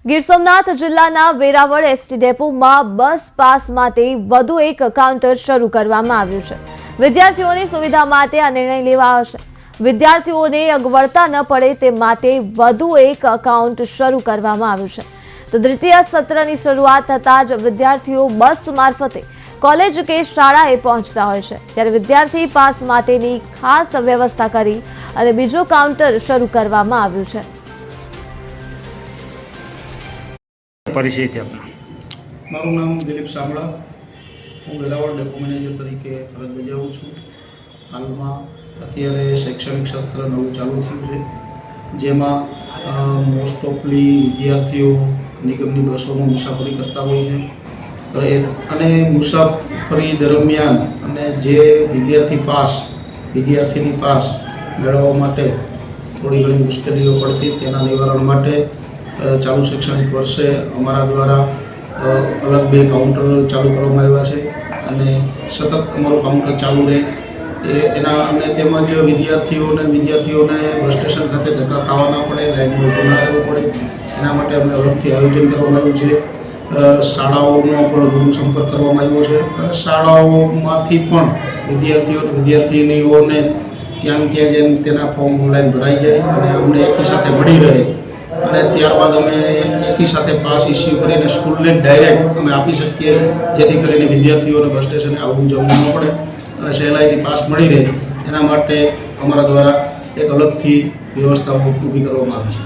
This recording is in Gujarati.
ગીર સોમનાથ જિલ્લાના વેરાવળ એસટી ડેપોમાં બસ પાસ માટે વધુ એક કાઉન્ટર શરૂ કરવામાં આવ્યું છે। વિદ્યાર્થીઓની સુવિધા માટે આ નિર્ણય લેવાયો છે। વિદ્યાર્થીઓને અગવડતા ન પડે તે માટે વધુ એક એકાઉન્ટ શરૂ કરવામાં આવ્યું છે। તો દ્વિતીય સત્રની શરૂઆત થતાં જ વિદ્યાર્થીઓ બસ મારફતે કોલેજ કે શાળાએ પહોંચતા હોય છે, ત્યારે વિદ્યાર્થી પાસ માટેની ખાસ વ્યવસ્થા કરી અને બીજો કાઉન્ટર શરૂ કરવામાં આવ્યું છે। परिचय थे अपना। मारू नाम दिलीप सांबड़ा। हूँ वेरावळ डेपो मैनेजर तरीके फरज बजावुं छूं। हाल में अत्यारे शैक्षणिक सत्र नवुं चालू थयुं छे, जेमां मोस्ट ऑफली विद्यार्थीओ निगमनी बसों मुसाफरी करता होय छे। अने मुसाफरी दरमियान अने जे विद्यार्थीनी पास मेळववा माटे थोड़ी घणी मुश्केलीओ पड़ती, तेना निवारण माटे चालू शैक्षणिक वर्षे अमरा द्वारा अलग बे काउंटर चालू करवामां आव्या छे अने सतत अमरुं काउंटर चालू रहे एना अने तेमज विद्यार्थीओने बस स्टेशन खाते धक्का खावा न पड़े, लाइनमां ऊभुं न रहेवुं पड़े, एना माटे अमे अलगथी आयोजन करवामां आव्युं छे। शाळाओनो पण रूबरू संपर्क करवामां आव्यो छे अने शाळाओमांथी पण विद्यार्थीओने ત્યાં જઈને તેના ફોર્મ ઓનલાઈન ભરાઈ જાય અને અમને એકી સાથે મળી રહે અને ત્યારબાદ અમે એકી સાથે પાસ ઇસ્યુ કરીને સ્કૂલને ડાયરેક્ટ અમે આપી શકીએ, જેથી કરીને વિદ્યાર્થીઓને બસ સ્ટેશને આવવું જવું ન પડે અને સહેલાઈથી પાસ મળી રહે, એના માટે અમારા દ્વારા એક અલગથી વ્યવસ્થાઓ ઊભી કરવામાં આવી છે।